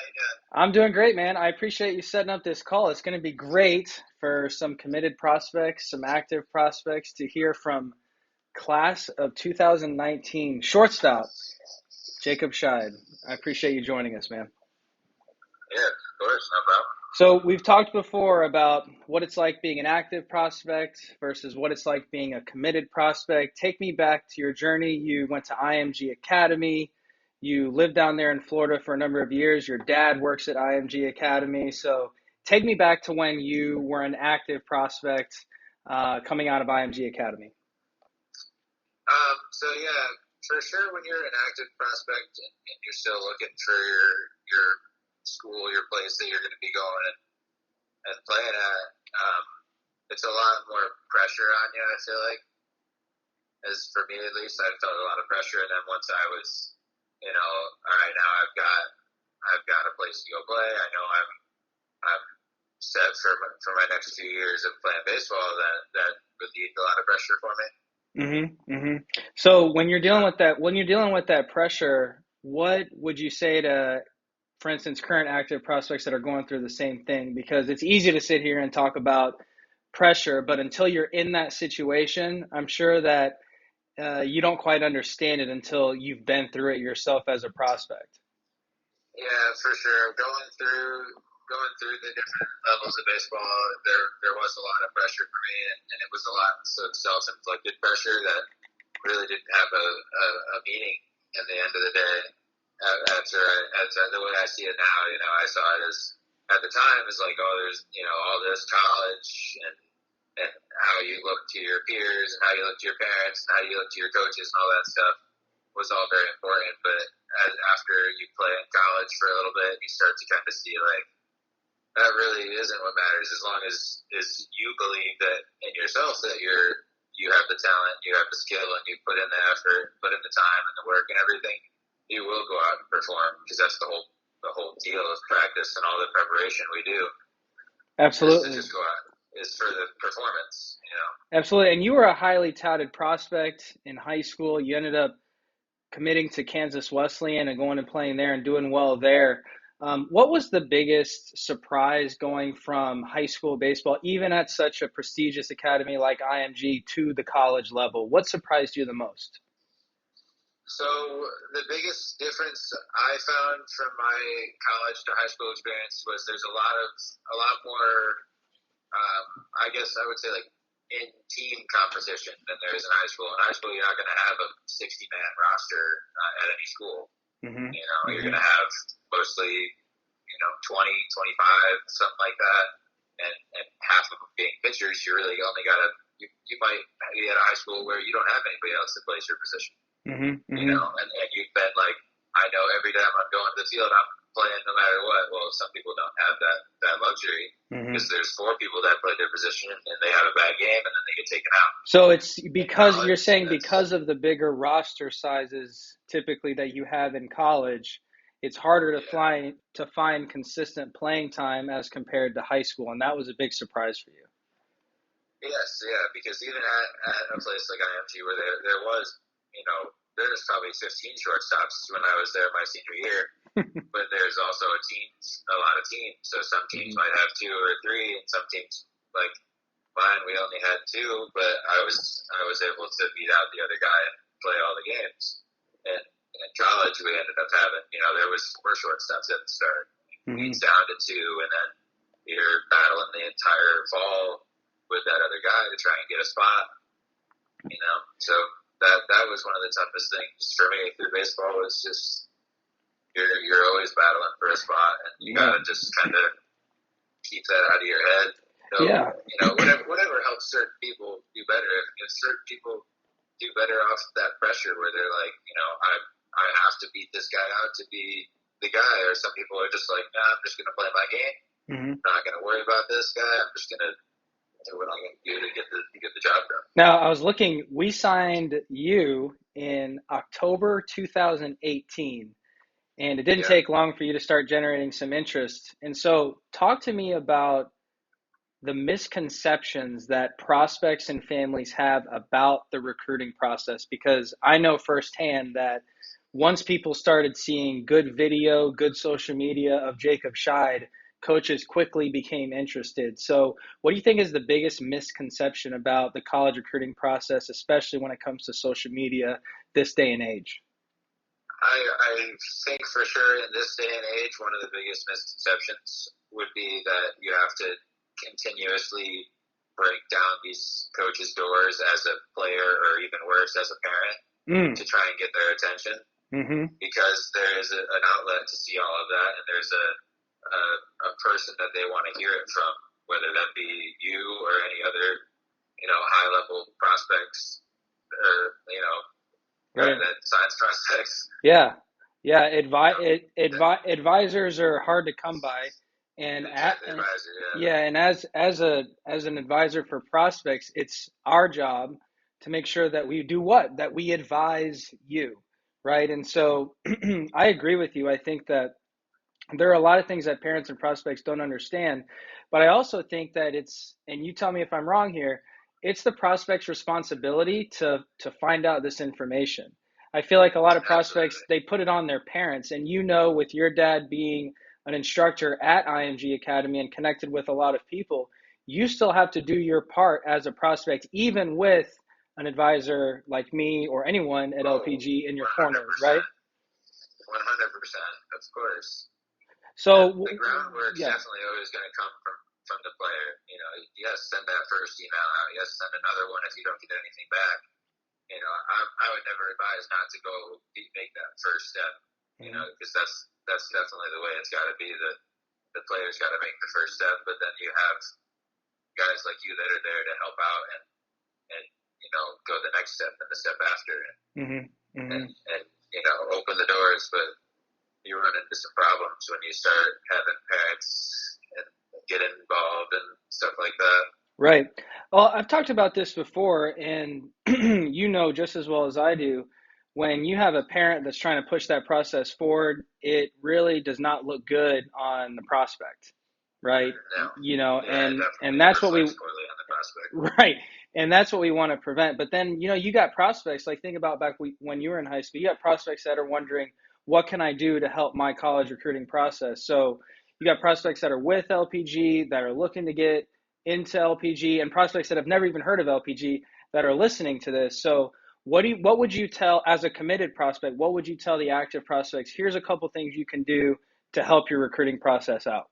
you doing? I'm doing great, man. I appreciate you setting up this call. It's going to be great for some committed prospects, some active prospects to hear from class of 2019 shortstop, Jakeub Scheid. I appreciate you joining us, man. Yeah, of course, no problem. So we've talked before about what it's like being an active prospect versus what it's like being a committed prospect. Take me back to your journey. You went to IMG Academy. You lived down there in Florida for a number of years. Your dad works at IMG Academy. So take me back to when you were an active prospect coming out of IMG Academy. So yeah, for sure, when you're an active prospect and you're still looking for your school, your place that you're going to be going and playing at, it's a lot more pressure on you. I feel like, as for me at least, I felt a lot of pressure. And then once I was, all right, now I've got a place to go play. I know I'm set for my next few years of playing baseball. That relieved a lot of pressure for me. So when you're dealing with that pressure, what would you say to, for instance, current active prospects that are going through the same thing? Because it's easy to sit here and talk about pressure, but until you're in that situation, I'm sure that you don't quite understand it until you've been through it yourself as a prospect. Yeah, for sure. Going through the different levels of baseball, there was a lot of pressure for me, and it was a lot of self-inflicted pressure that really didn't have a meaning in the end of the day. After the way I see it now, I saw it as at the time as like, oh, there's all this college and how you look to your peers and how you look to your parents and how you look to your coaches and all that stuff was all very important. But after you play in college for a little bit, you start to kind of see like that really isn't what matters. As long as you believe that in yourself that you have the talent, you have the skill, and you put in the effort, put in the time and the work and everything, you will go out and perform, because that's the whole deal of practice and all the preparation we do. Absolutely. Is to just go out is for the performance. Absolutely. And you were a highly touted prospect in high school. You ended up committing to Kansas Wesleyan and going and playing there and doing well there. What was the biggest surprise going from high school baseball, even at such a prestigious academy like IMG, to the college level? What surprised you the most? So the biggest difference I found from my college to high school experience was there's a lot more, I guess I would say, like, in team competition than there is in high school. In high school, you're not going to have a 60-man roster at any school. You're going to have mostly 20, 25, something like that, and half of them being pitchers. You really only got to you might be at a high school where you don't have anybody else that plays your position. And you've been like, I know every time I'm going to the field, I'm playing no matter what. Well, some people don't have that luxury, because there's four people that play their position and they have a bad game and then they get taken out. So it's because you're saying because of the bigger roster sizes typically that you have in college, it's harder to find consistent playing time as compared to high school, and that was a big surprise for you. Yes, yeah, because even at a place like IMG where there was, there's probably 15 shortstops when I was there my senior year, but there's also a lot of teams. So some teams might have two or three, and some teams, like mine, we only had two, but I was able to beat out the other guy and play all the games. And in college, we ended up having, there was four shortstops at the start. It's down to two, and then you're battling the entire fall with that other guy to try and get a spot. So that was one of the toughest things for me through baseball, was just you're always battling for a spot, and you gotta just kind of keep that out of your head. Whatever helps certain people do better. If certain people do better off that pressure, where they're like, I have to beat this guy out to be the guy, or some people are just like, nah, I'm just gonna play my game. I'm not gonna worry about this guy. I'm just gonna do what I'm going to do to get the job done. Now, I was looking, we signed you in October 2018, and it didn't take long for you to start generating some interest. And so talk to me about the misconceptions that prospects and families have about the recruiting process, because I know firsthand that once people started seeing good video, good social media of Jakeub Scheid, coaches quickly became interested. So, what do you think is the biggest misconception about the college recruiting process, especially when it comes to social media this day and age? I think for sure in this day and age, one of the biggest misconceptions would be that you have to continuously break down these coaches' doors as a player or even worse as a parent to try and get their attention. Because there is an outlet to see all of that, and there's a person that they want to hear it from, whether that be you or any other, high level prospects or, Right. that science prospects. Yeah. Yeah. Advisors are hard to come by. And Advisor, yeah, and as an advisor for prospects, it's our job to make sure that we do what? That we advise you, right? And so I agree with you. I think that there are a lot of things that parents and prospects don't understand, but I also think that it's, and you tell me if I'm wrong here, it's the prospect's responsibility to find out this information. I feel like a lot of prospects, they put it on their parents, and with your dad being an instructor at IMG Academy and connected with a lot of people, you still have to do your part as a prospect, even with an advisor like me or anyone at LPG in your corner, right? 100%, of course. So the groundwork's definitely always going to come from the player. Yes, send that first email out. Yes, send another one if you don't get anything back. I would never advise not to go make that first step. Because that's definitely the way it's got to be. The player's got to make the first step, but then you have guys like you that are there to help out and go the next step and the step after, and open the doors, but you run into some problems when you start having parents and get involved and stuff like that. Right. Well, I've talked about this before, and just as well as I do, when you have a parent that's trying to push that process forward, it really does not look good on the prospect, right? No. And that's what we prospect. Right. And that's what we want to prevent. But then, you got prospects, like think about back when you were in high school, you got prospects that are wondering, what can I do to help my college recruiting process? So you got prospects that are with LPG, that are looking to get into LPG, and prospects that have never even heard of LPG that are listening to this. So what would you tell, as a committed prospect, what would you tell the active prospects? Here's a couple things you can do to help your recruiting process out.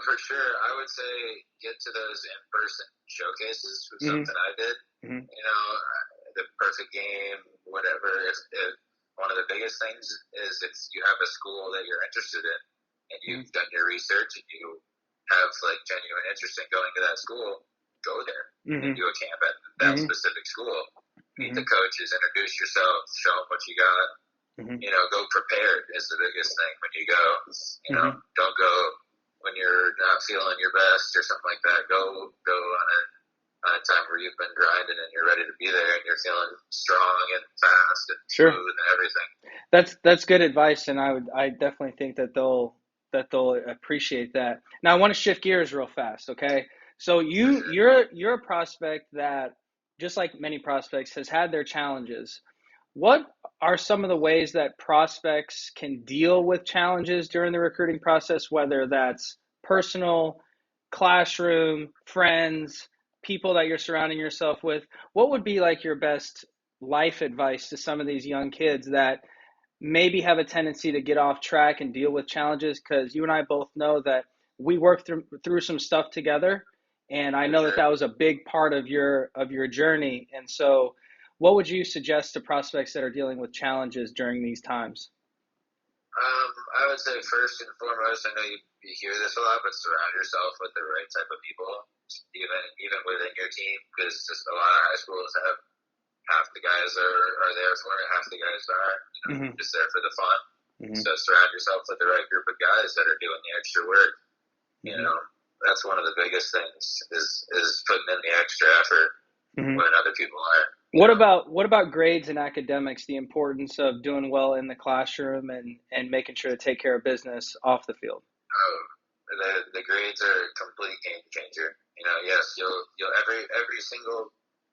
For sure, I would say get to those in-person showcases, was something I did. The perfect game, whatever. If one of the biggest things is if you have a school that you're interested in, and you've done your research, and you have genuine interest in going to that school, go there and do a camp at that specific school. Meet the coaches, introduce yourself, show them what you got. Go prepared is the biggest thing when you go. Don't go when you're not feeling your best or something like that. Go on a time where you've been grinding and you're ready to be there and you're feeling strong and fast and smooth and everything. That's good advice, and I definitely think that they'll appreciate that. Now I want to shift gears real fast, okay? So you're a prospect that, just like many prospects, has had their challenges. What are some of the ways that prospects can deal with challenges during the recruiting process, whether that's personal, classroom, friends, people that you're surrounding yourself with? What would be like your best life advice to some of these young kids that maybe have a tendency to get off track and deal with challenges? Because you and I both know that we worked through some stuff together, and I know that was a big part of your journey. And so what would you suggest to prospects that are dealing with challenges during these times? I would say first and foremost, I know you hear this a lot, but surround yourself with the right type of people, even within your team, because just a lot of high schools have half the guys are there for it, half the guys aren't, just there for the fun. So surround yourself with the right group of guys that are doing the extra work. That's one of the biggest things is putting in the extra effort when other people aren't. What about grades and academics, the importance of doing well in the classroom and making sure to take care of business off the field? The grades are a complete game changer. Yes, you'll every single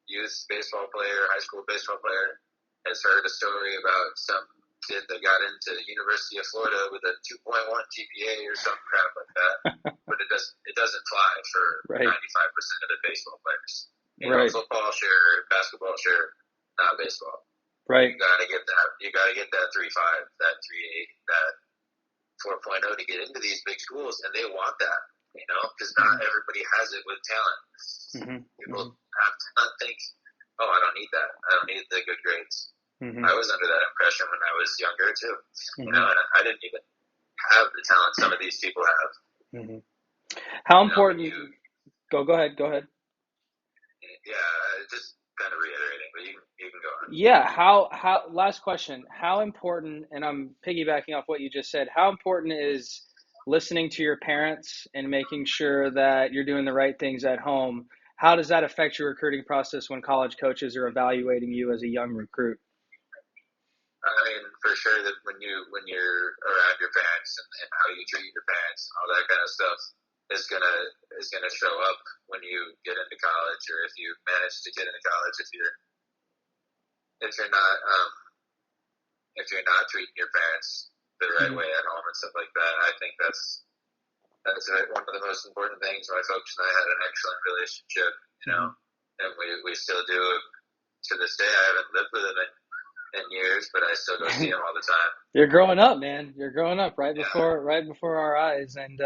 youth baseball player, high school baseball player has heard a story about some kid that got into the University of Florida with a 2.1 GPA or some crap like that. But it doesn't fly for Right. 95% of the baseball players. Right. Football, sure, basketball, sure, not baseball. Right. You gotta get that. You gotta get that 3.5, that 3.8, that 4.0 to get into these big schools, and they want that. Because not everybody has it with talent. People have to not think, oh, I don't need that. I don't need the good grades. I was under that impression when I was younger too. And I didn't even have the talent some of these people have. How important? Go ahead. Yeah, just kind of reiterating, but you can go on. Yeah. How? Last question. How important? And I'm piggybacking off what you just said. How important is listening to your parents and making sure that you're doing the right things at home? How does that affect your recruiting process when college coaches are evaluating you as a young recruit? I mean, for sure that when you're around your parents and how you treat your parents, all that kind of stuff is gonna show up when you get into college, or if you manage to get into college. If you're not treating your parents the right way at home and stuff like that, I think that's one of the most important things. My folks and I had an excellent relationship, and we still do to this day. I haven't lived with them in years, but I still go see them all the time. You're growing up, man. You're growing up right before our eyes. And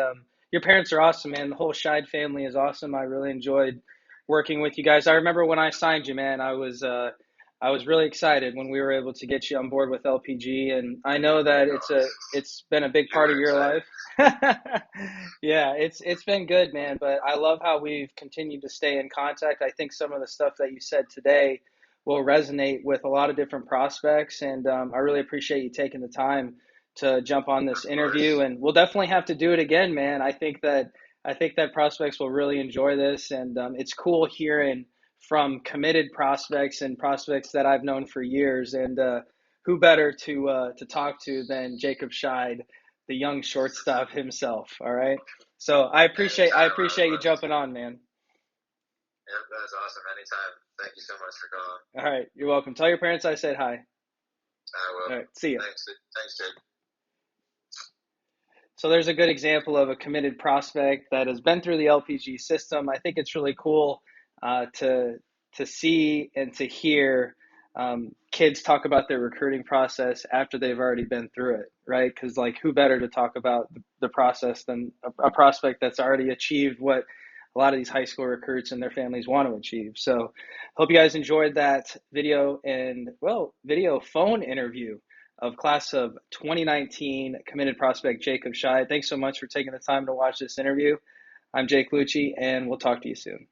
your parents are awesome, man. The whole Scheid family is awesome. I really enjoyed working with you guys. I remember when I signed you, man, I was really excited when we were able to get you on board with LPG, and I know that it's been a big part of your life. Yeah, it's been good, man, but I love how we've continued to stay in contact. I think some of the stuff that you said today will resonate with a lot of different prospects, and I really appreciate you taking the time to jump on this interview, and we'll definitely have to do it again, man. I think that prospects will really enjoy this, and it's cool hearing from committed prospects and prospects that I've known for years. And who better to talk to than Jakeub Scheid, the young shortstop himself. All right. So I appreciate you jumping on, man. Yep, that's awesome. Anytime. Thank you so much for calling. All right, you're welcome. Tell your parents I said hi. I will. All right, see ya. Thanks, Jake. So there's a good example of a committed prospect that has been through the LPG system. I think it's really cool to see and to hear kids talk about their recruiting process after they've already been through it, right? Because who better to talk about the process than a prospect that's already achieved what a lot of these high school recruits and their families want to achieve. So hope you guys enjoyed that video phone interview of class of 2019 committed prospect Jakeub Scheid. Thanks so much for taking the time to watch this interview. I'm Jake Lucci, and we'll talk to you soon.